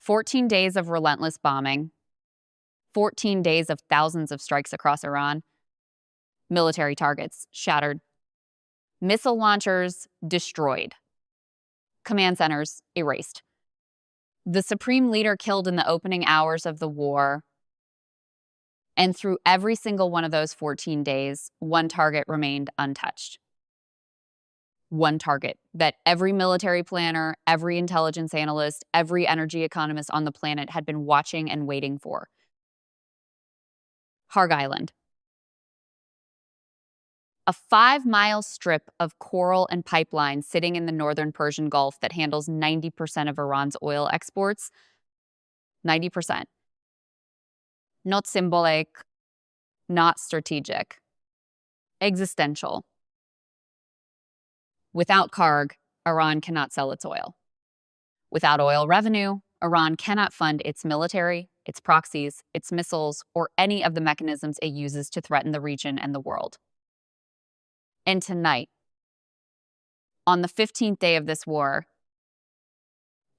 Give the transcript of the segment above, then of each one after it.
14 days of relentless bombing, 14 days of thousands of strikes across Iran, military targets shattered, missile launchers destroyed, command centers erased. The supreme leader killed in the opening hours of the war. And through every single one of those 14 days, one target remained untouched. One target that every military planner, every intelligence analyst, every energy economist on the planet had been watching and waiting for. Kharg Island. A 5-mile strip of coral and pipeline sitting in the northern Persian Gulf that handles 90% of Iran's oil exports. 90%. Not symbolic, not strategic. Existential. Without Kharg, Iran cannot sell its oil. Without oil revenue, Iran cannot fund its military, its proxies, its missiles, or any of the mechanisms it uses to threaten the region and the world. And tonight, on the 15th day of this war,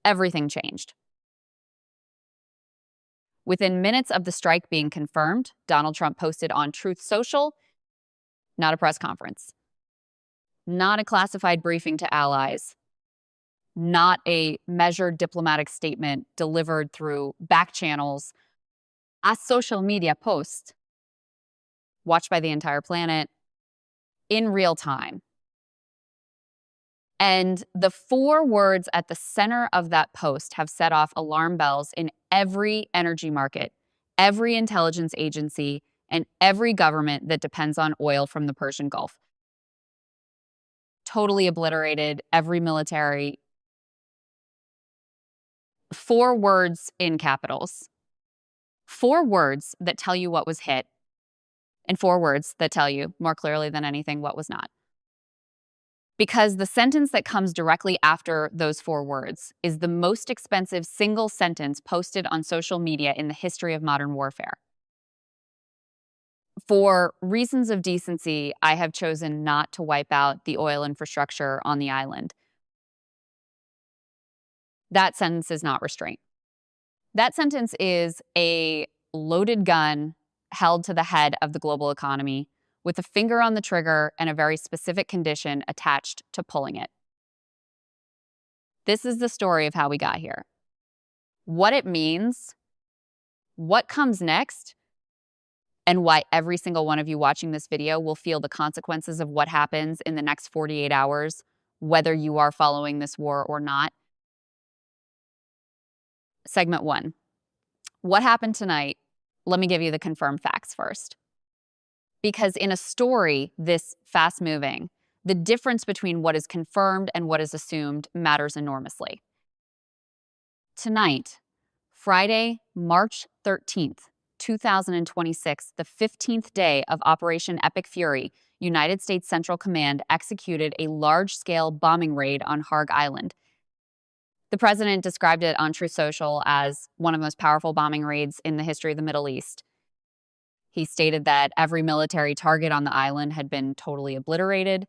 everything changed. Within minutes of the strike being confirmed, Donald Trump posted on Truth Social, not a press conference, not a classified briefing to allies, not a measured diplomatic statement delivered through back channels, a social media post watched by the entire planet in real time. And the 4 words at the center of that post have set off alarm bells in every energy market, every intelligence agency, and every government that depends on oil from the Persian Gulf. Totally obliterated every military. 4 words in capitals. 4 words that tell you what was hit, and 4 words that tell you, more clearly than anything, what was not. Because the sentence that comes directly after those 4 words is the most expensive single sentence posted on social media in the history of modern warfare. For reasons of decency, I have chosen not to wipe out the oil infrastructure on the island. That sentence is not restraint. That sentence is a loaded gun held to the head of the global economy with a finger on the trigger and a very specific condition attached to pulling it. This is the story of how we got here. What it means, what comes next, and why every single one of you watching this video will feel the consequences of what happens in the next 48 hours, whether you are following this war or not. Segment 1. What happened tonight? Let me give you the confirmed facts first. Because in a story this fast-moving, the difference between what is confirmed and what is assumed matters enormously. Tonight, Friday, March 13th, 2026, the 15th day of Operation Epic Fury, United States Central Command executed a large-scale bombing raid on Kharg Island. The president described it on Truth Social as one of the most powerful bombing raids in the history of the Middle East. He stated that every military target on the island had been totally obliterated.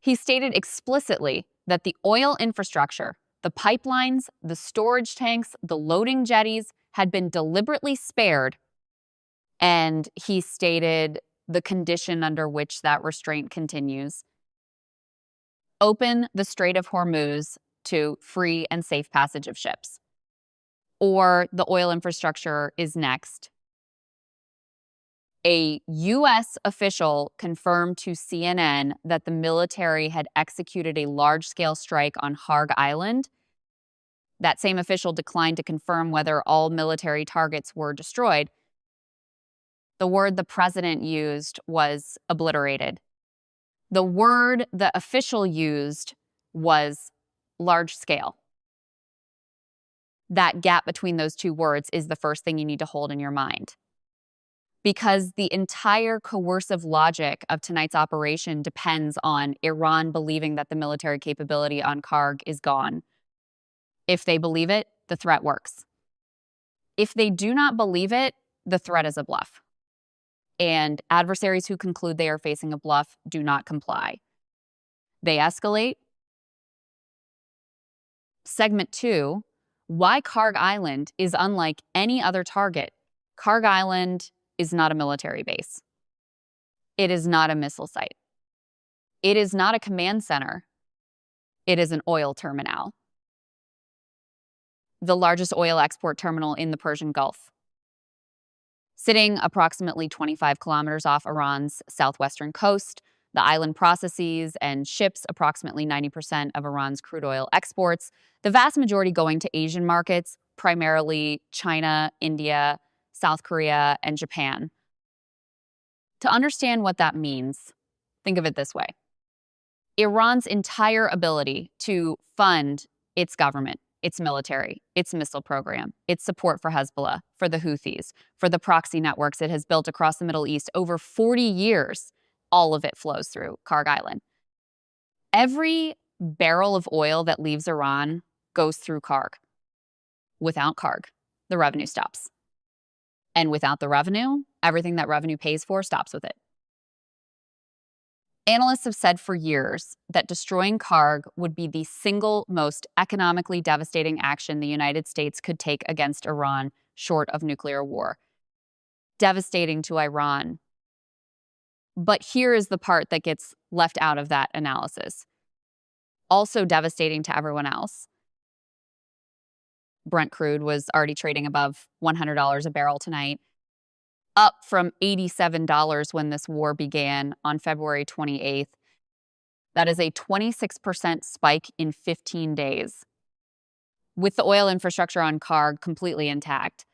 He stated explicitly that the oil infrastructure, the pipelines, the storage tanks, the loading jetties had been deliberately spared. And he stated the condition under which that restraint continues. Open the Strait of Hormuz to free and safe passage of ships. Or the oil infrastructure is next. A U.S. official confirmed to CNN that the military had executed a large-scale strike on Kharg Island. That same official declined to confirm whether all military targets were destroyed. The word the president used was obliterated. The word the official used was large-scale. That gap between those 2 words is the first thing you need to hold in your mind. Because the entire coercive logic of tonight's operation depends on Iran believing that the military capability on Kharg is gone. If they believe it, the threat works. If they do not believe it, the threat is a bluff. And adversaries who conclude they are facing a bluff do not comply. They escalate. Segment 2, Why Kharg Island is unlike any other target. Kharg Island is not a military base. It is not a missile site. It is not a command center. It is an oil terminal, the largest oil export terminal in the Persian Gulf. Sitting approximately 25 kilometers off Iran's southwestern coast, the island processes and ships approximately 90% of Iran's crude oil exports, the vast majority going to Asian markets, primarily China, India, South Korea, and Japan. To understand what that means, think of it this way. Iran's entire ability to fund its government, its military, its missile program, its support for Hezbollah, for the Houthis, for the proxy networks it has built across the Middle East over 40 years, all of it flows through Kharg Island. Every barrel of oil that leaves Iran goes through Kharg. Without Kharg, the revenue stops. And without the revenue, everything that revenue pays for stops with it. Analysts have said for years that destroying Kharg would be the single most economically devastating action the United States could take against Iran short of nuclear war. Devastating to Iran. But here is the part that gets left out of that analysis. Also devastating to everyone else. Brent crude was already trading above $100 a barrel tonight, up from $87 when this war began on February 28th. That is a 26% spike in 15 days. With the oil infrastructure on Kharg completely intact,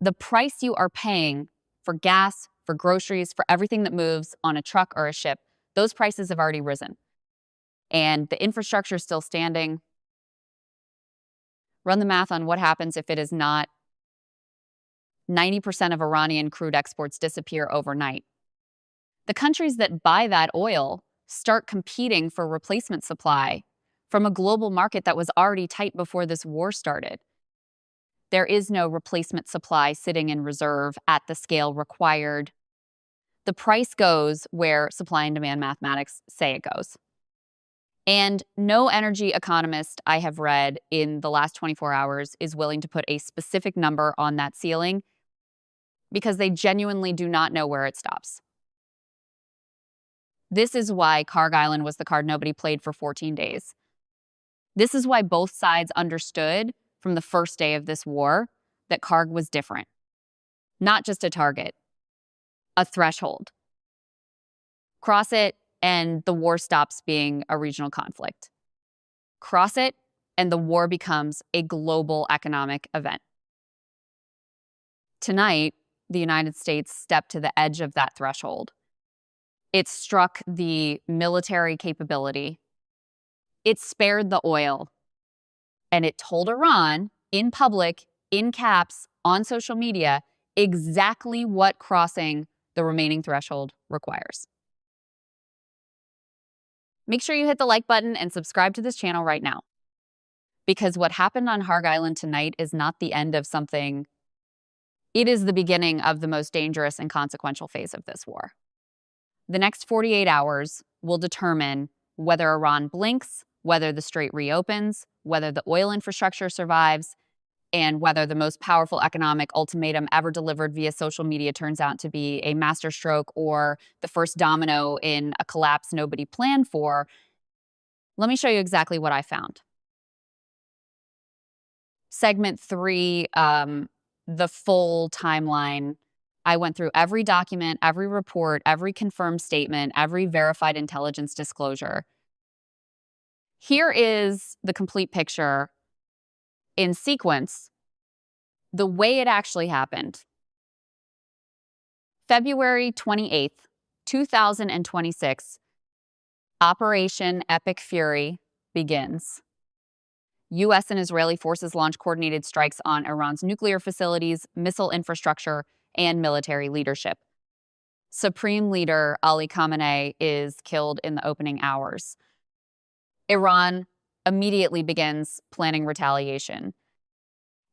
the price you are paying for gas, for groceries, for everything that moves on a truck or a ship, those prices have already risen. And the infrastructure is still standing. Run the math on what happens if it is not 90% of Iranian crude exports disappear overnight. The countries that buy that oil start competing for replacement supply from a global market that was already tight before this war started. There is no replacement supply sitting in reserve at the scale required. The price goes where supply and demand mathematics say it goes. And no energy economist I have read in the last 24 hours is willing to put a specific number on that ceiling because they genuinely do not know where it stops. This is why Kharg Island was the card nobody played for 14 days. This is why both sides understood from the first day of this war that Kharg was different. Not just a target, a threshold. Cross it, and the war stops being a regional conflict. Cross it, and the war becomes a global economic event. Tonight, the United States stepped to the edge of that threshold. It struck the military capability. It spared the oil. And it told Iran, in public, in caps, on social media, exactly what crossing the remaining threshold requires. Make sure you hit the like button and subscribe to this channel right now. Because what happened on Kharg Island tonight is not the end of something. It is the beginning of the most dangerous and consequential phase of this war. The next 48 hours will determine whether Iran blinks, whether the strait reopens, whether the oil infrastructure survives, and whether the most powerful economic ultimatum ever delivered via social media turns out to be a masterstroke or the first domino in a collapse nobody planned for. Let me show you exactly what I found. Segment 3, the full timeline. I went through every document, every report, every confirmed statement, every verified intelligence disclosure. Here is the complete picture in sequence, the way it actually happened. February 28th, 2026, Operation Epic Fury begins. U.S. and Israeli forces launch coordinated strikes on Iran's nuclear facilities, missile infrastructure, and military leadership. Supreme Leader Ali Khamenei is killed in the opening hours. Iran immediately begins planning retaliation.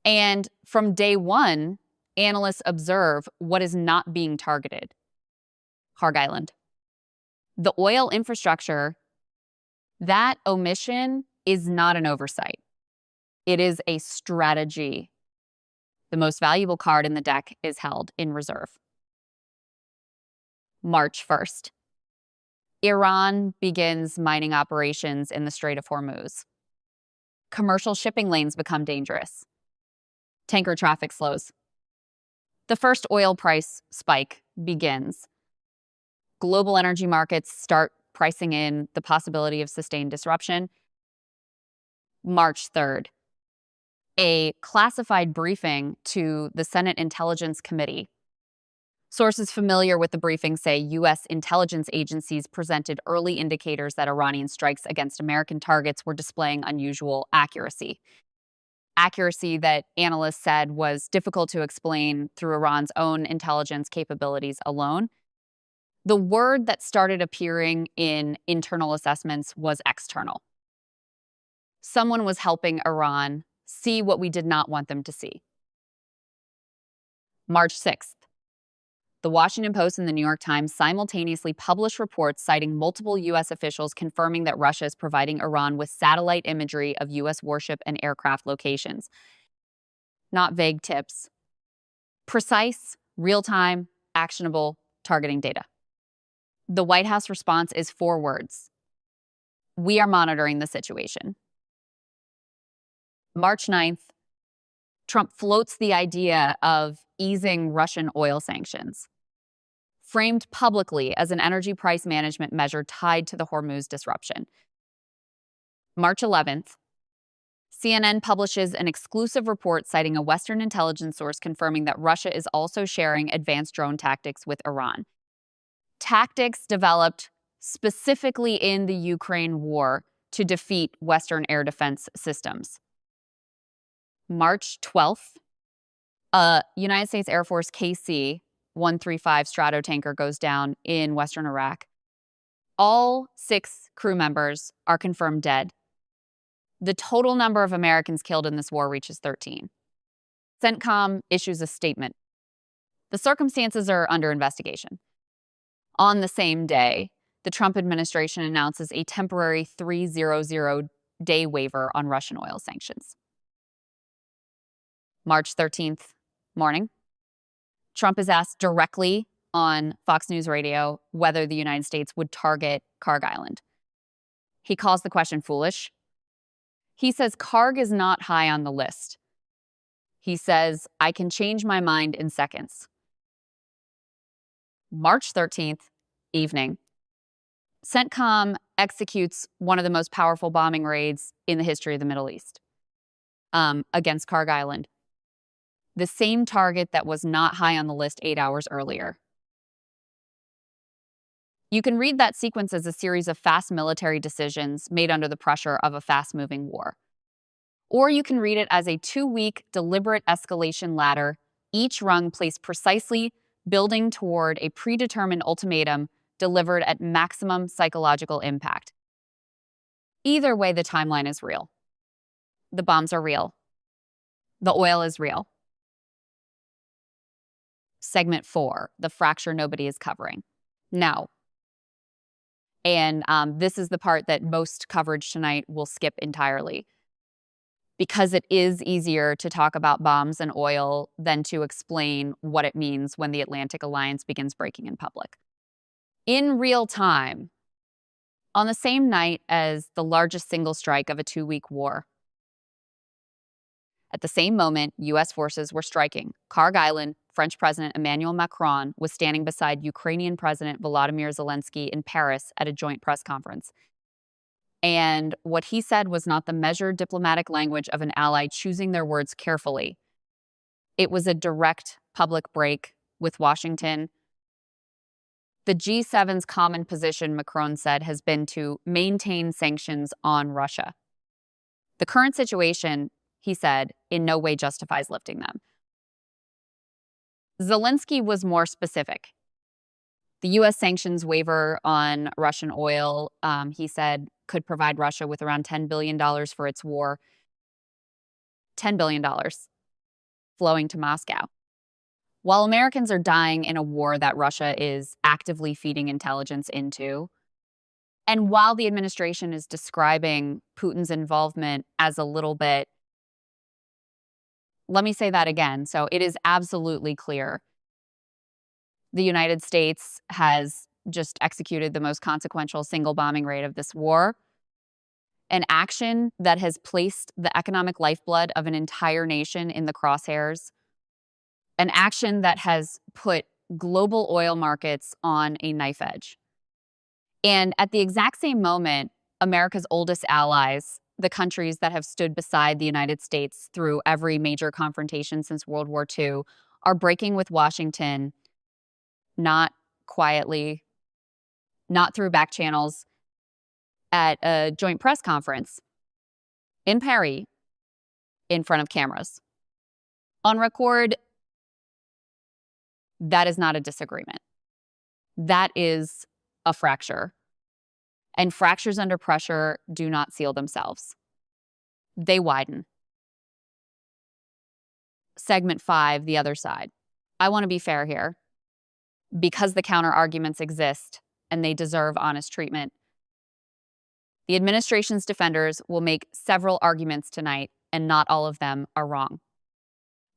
And from day one, analysts observe what is not being targeted. Kharg Island. The oil infrastructure, that omission is not an oversight. It is a strategy. The most valuable card in the deck is held in reserve. March 1st. Iran begins mining operations in the Strait of Hormuz. Commercial shipping lanes become dangerous. Tanker traffic slows. The first oil price spike begins. Global energy markets start pricing in the possibility of sustained disruption. March 3rd. A classified briefing to the Senate Intelligence Committee. Sources familiar with the briefing say U.S. intelligence agencies presented early indicators that Iranian strikes against American targets were displaying unusual accuracy. Accuracy that analysts said was difficult to explain through Iran's own intelligence capabilities alone. The word that started appearing in internal assessments was external. Someone was helping Iran see what we did not want them to see. March 6th. The Washington Post and the New York Times simultaneously published reports citing multiple U.S. officials confirming that Russia is providing Iran with satellite imagery of U.S. warship and aircraft locations. Not vague tips. Precise, real-time, actionable targeting data. The White House response is 4 words. We are monitoring the situation. March 9th. Trump floats the idea of easing Russian oil sanctions, framed publicly as an energy price management measure tied to the Hormuz disruption. March 11th, CNN publishes an exclusive report citing a Western intelligence source confirming that Russia is also sharing advanced drone tactics with Iran. Tactics developed specifically in the Ukraine war to defeat Western air defense systems. March 12th, a United States Air Force KC-135 Stratotanker goes down in Western Iraq. All 6 crew members are confirmed dead. The total number of Americans killed in this war reaches 13. CENTCOM issues a statement. The circumstances are under investigation. On the same day, the Trump administration announces a temporary 300-day waiver on Russian oil sanctions. March 13th morning, Trump is asked directly on Fox News Radio whether the United States would target Kharg Island. He calls the question foolish. He says Kharg is not high on the list. He says, I can change my mind in seconds. March 13th evening, CENTCOM executes one of the most powerful bombing raids in the history of the Middle East against Kharg Island. The same target that was not high on the list 8 hours earlier. You can read that sequence as a series of fast military decisions made under the pressure of a fast-moving war. Or you can read it as a 2-week deliberate escalation ladder, each rung placed precisely building toward a predetermined ultimatum delivered at maximum psychological impact. Either way, the timeline is real. The bombs are real. The oil is real. Segment 4, the fracture nobody is covering. Now, and this is the part that most coverage tonight will skip entirely, because it is easier to talk about bombs and oil than to explain what it means when the Atlantic Alliance begins breaking in public. In real time, on the same night as the largest single strike of a 2-week war, at the same moment, U.S. forces were striking Kharg Island. French President Emmanuel Macron was standing beside Ukrainian President Volodymyr Zelensky in Paris at a joint press conference. And what he said was not the measured diplomatic language of an ally choosing their words carefully. It was a direct public break with Washington. The G7's common position, Macron said, has been to maintain sanctions on Russia. The current situation, he said, in no way justifies lifting them. Zelensky was more specific. The U.S. sanctions waiver on Russian oil, he said, could provide Russia with around $10 billion for its war. $10 billion flowing to Moscow. While Americans are dying in a war that Russia is actively feeding intelligence into, and while the administration is describing Putin's involvement as a little bit Let me say that again. So it is absolutely clear. The United States has just executed the most consequential single bombing raid of this war, an action that has placed the economic lifeblood of an entire nation in the crosshairs, an action that has put global oil markets on a knife edge. And at the exact same moment, America's oldest allies, the countries that have stood beside the United States through every major confrontation since World War II, are breaking with Washington, not quietly, not through back channels, at a joint press conference in Paris in front of cameras. On record, that is not a disagreement. That is a fracture. And fractures under pressure do not seal themselves. They widen. Segment 5, the other side. I want to be fair here. Because the counter arguments exist and they deserve honest treatment, the administration's defenders will make several arguments tonight, and not all of them are wrong.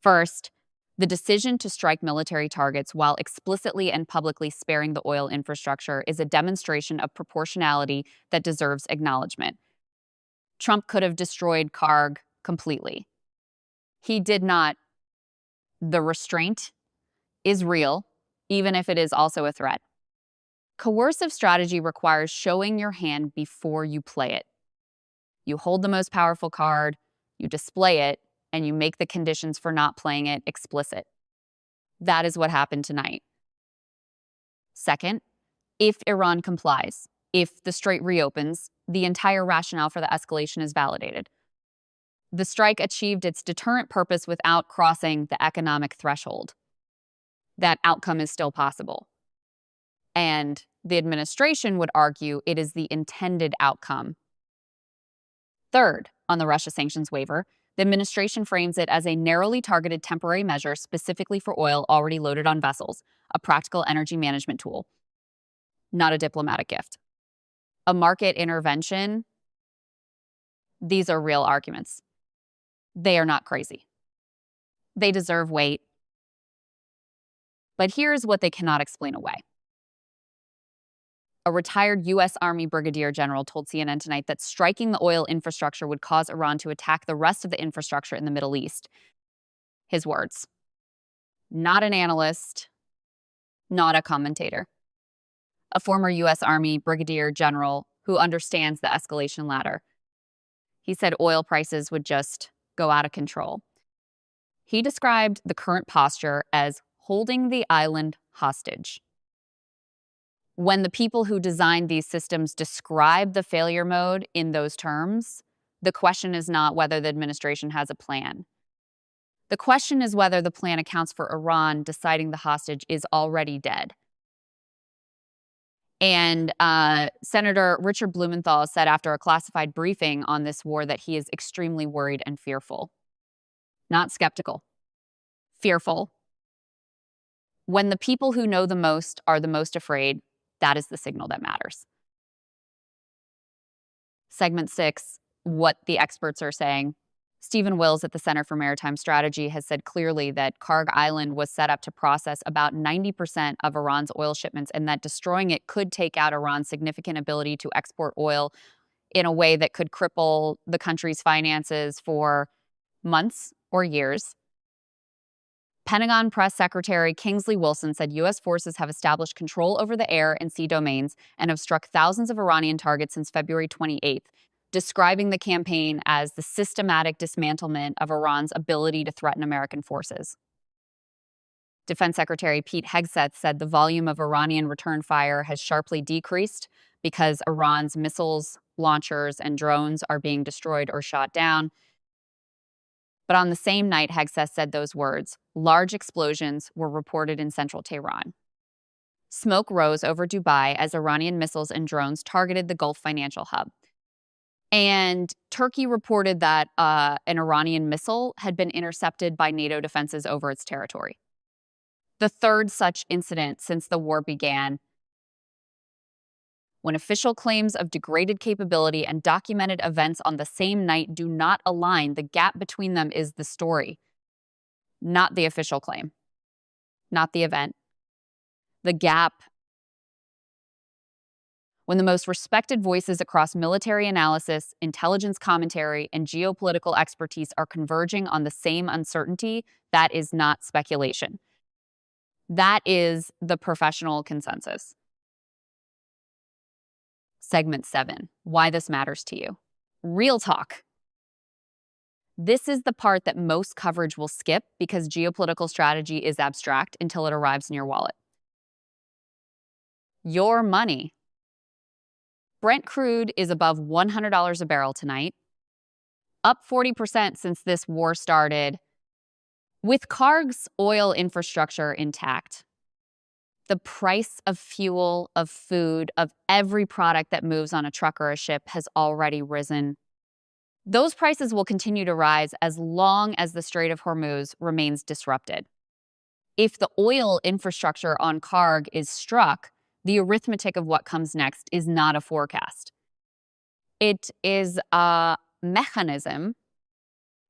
First, the decision to strike military targets while explicitly and publicly sparing the oil infrastructure is a demonstration of proportionality that deserves acknowledgement. Trump could have destroyed Kharg completely. He did not. The restraint is real, even if it is also a threat. Coercive strategy requires showing your hand before you play it. You hold the most powerful card, you display it, and you make the conditions for not playing it explicit. That is what happened tonight. Second, if Iran complies, if the strait reopens, the entire rationale for the escalation is validated. The strike achieved its deterrent purpose without crossing the economic threshold. That outcome is still possible. And the administration would argue it is the intended outcome. Third, on the Russia sanctions waiver, the administration frames it as a narrowly targeted temporary measure specifically for oil already loaded on vessels, a practical energy management tool, not a diplomatic gift. A market intervention, these are real arguments. They are not crazy. They deserve weight. But here's what they cannot explain away. A retired U.S. Army brigadier general told CNN tonight that striking the oil infrastructure would cause Iran to attack the rest of the infrastructure in the Middle East. His words. Not an analyst, not a commentator. A former U.S. Army brigadier general who understands the escalation ladder. He said oil prices would just go out of control. He described the current posture as holding the island hostage. When the people who designed these systems describe the failure mode in those terms, the question is not whether the administration has a plan. The question is whether the plan accounts for Iran deciding the hostage is already dead. And Senator Richard Blumenthal said after a classified briefing on this war that he is extremely worried and fearful. Not skeptical. Fearful. When the people who know the most are the most afraid, that is the signal that matters. Segment 6, what the experts are saying. Stephen Wills at the Center for Maritime Strategy has said clearly that Kharg Island was set up to process about 90% of Iran's oil shipments, and that destroying it could take out Iran's significant ability to export oil in a way that could cripple the country's finances for months or years. Pentagon Press Secretary Kingsley Wilson said U.S. forces have established control over the air and sea domains and have struck thousands of Iranian targets since February 28th, describing the campaign as the systematic dismantlement of Iran's ability to threaten American forces. Defense Secretary Pete Hegseth said the volume of Iranian return fire has sharply decreased because Iran's missiles, launchers, and drones are being destroyed or shot down. But on the same night Hegseth said those words, large explosions were reported in central Tehran. Smoke rose over Dubai as Iranian missiles and drones targeted the Gulf financial hub. And Turkey reported that an Iranian missile had been intercepted by NATO defenses over its territory. The third such incident since the war began. When official claims of degraded capability and documented events on the same night do not align, the gap between them is the story. not the official claim, not the event. The gap. When the most respected voices across military analysis, intelligence commentary, and geopolitical expertise are converging on the same uncertainty, that is not speculation. That is the professional consensus. Segment 7, why this matters to you. Real talk. This is the part that most coverage will skip because geopolitical strategy is abstract until it arrives in your wallet. Your money. Brent crude is above $100 a barrel tonight, up 40% since this war started. With Kharg's oil infrastructure intact, the price of fuel, of food, of every product that moves on a truck or a ship has already risen. Those prices will continue to rise as long as the Strait of Hormuz remains disrupted. If the oil infrastructure on Kharg is struck, the arithmetic of what comes next is not a forecast. It is a mechanism.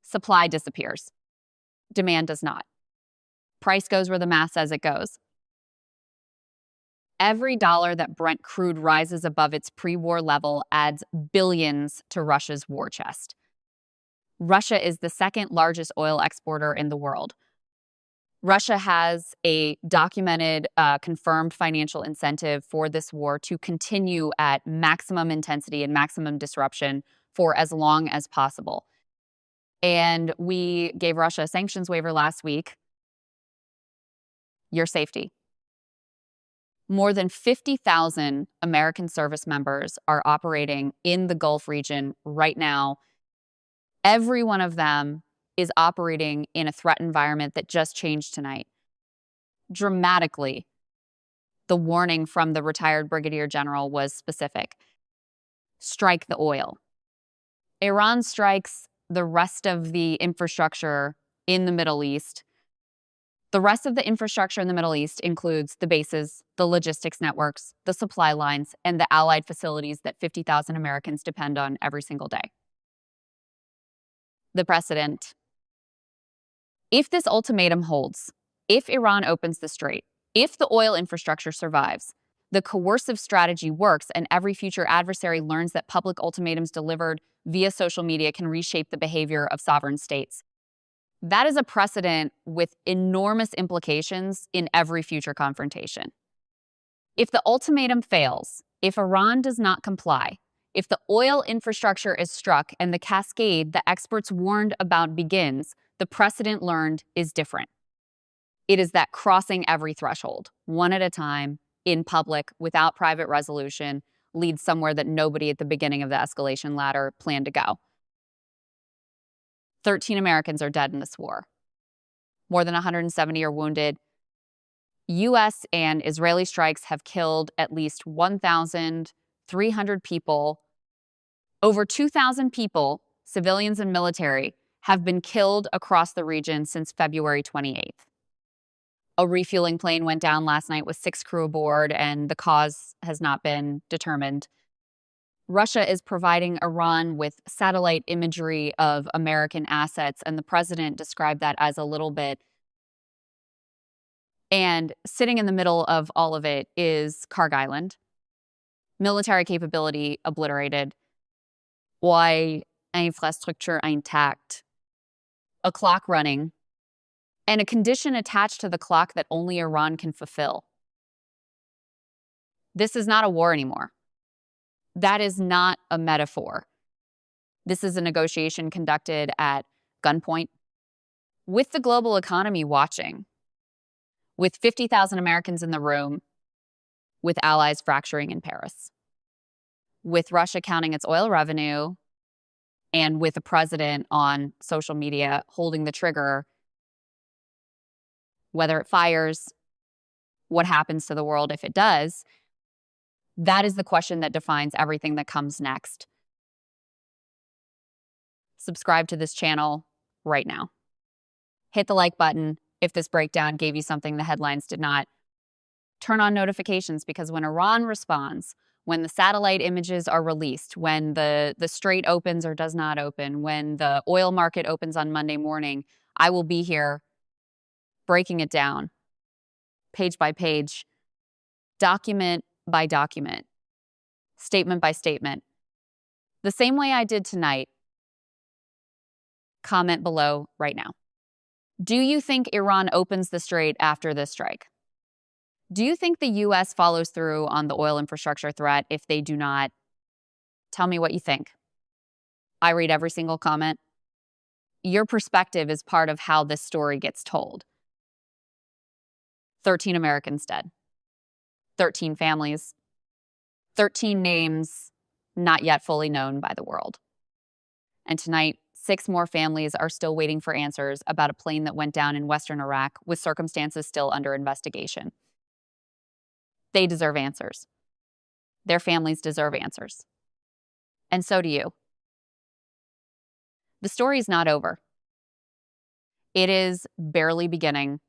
Supply disappears. Demand does not. Price goes where the math says it goes. Every dollar that Brent crude rises above its pre-war level adds billions to Russia's war chest. Russia is the second largest oil exporter in the world. Russia has a documented, confirmed financial incentive for this war to continue at maximum intensity and maximum disruption for as long as possible. And we gave Russia a sanctions waiver last week. Your safety. More than 50,000 American service members are operating in the Gulf region right now. Every one of them is operating in a threat environment that just changed tonight. Dramatically, the warning from the retired brigadier general was specific. Strike the oil. Iran strikes the rest of the infrastructure in the Middle East. The rest of the infrastructure in the Middle East includes the bases, the logistics networks, the supply lines, and the allied facilities that 50,000 Americans depend on every single day. The precedent. If this ultimatum holds, if Iran opens the strait, if the oil infrastructure survives, the coercive strategy works, and every future adversary learns that public ultimatums delivered via social media can reshape the behavior of sovereign states. That is a precedent with enormous implications in every future confrontation. If the ultimatum fails, if Iran does not comply, if the oil infrastructure is struck and the cascade the experts warned about begins, the precedent learned is different. It is that crossing every threshold, one at a time, in public, without private resolution, leads somewhere that nobody at the beginning of the escalation ladder planned to go. 13 Americans are dead in this war. More than 170 are wounded. U.S. and Israeli strikes have killed at least 1,300 people. Over 2,000 people, civilians and military, have been killed across the region since February 28th. A refueling plane went down last night with 6 crew aboard, and the cause has not been determined. Russia is providing Iran with satellite imagery of American assets, and the president described that as a little bit. And sitting in the middle of all of it is Kharg Island. Military capability obliterated. Why infrastructure intact. A clock running. And a condition attached to the clock that only Iran can fulfill. This is not a war anymore. That is not a metaphor. This is a negotiation conducted at gunpoint, with the global economy watching, with 50,000 Americans in the room, with allies fracturing in Paris, with Russia counting its oil revenue, and with a president on social media holding the trigger. Whether it fires, what happens to the world if it does, that is the question that defines everything that comes next. Subscribe to this channel right now. Hit the like button if this breakdown gave you something the headlines did not. Turn on notifications, because when Iran responds, when the satellite images are released, when the strait opens or does not open, when the oil market opens on Monday morning, I will be here breaking it down, page by page, document by document, statement by statement. The same way I did tonight. Comment below right now. Do you think Iran opens the strait after this strike? Do you think the U.S. follows through on the oil infrastructure threat if they do not? Tell me what you think. I read every single comment. Your perspective is part of how this story gets told. 13 Americans dead. 13 families. 13 names not yet fully known by the world. And tonight, 6 more families are still waiting for answers about a plane that went down in western Iraq with circumstances still under investigation. They deserve answers. Their families deserve answers. And so do you. The story is not over. It is barely beginning,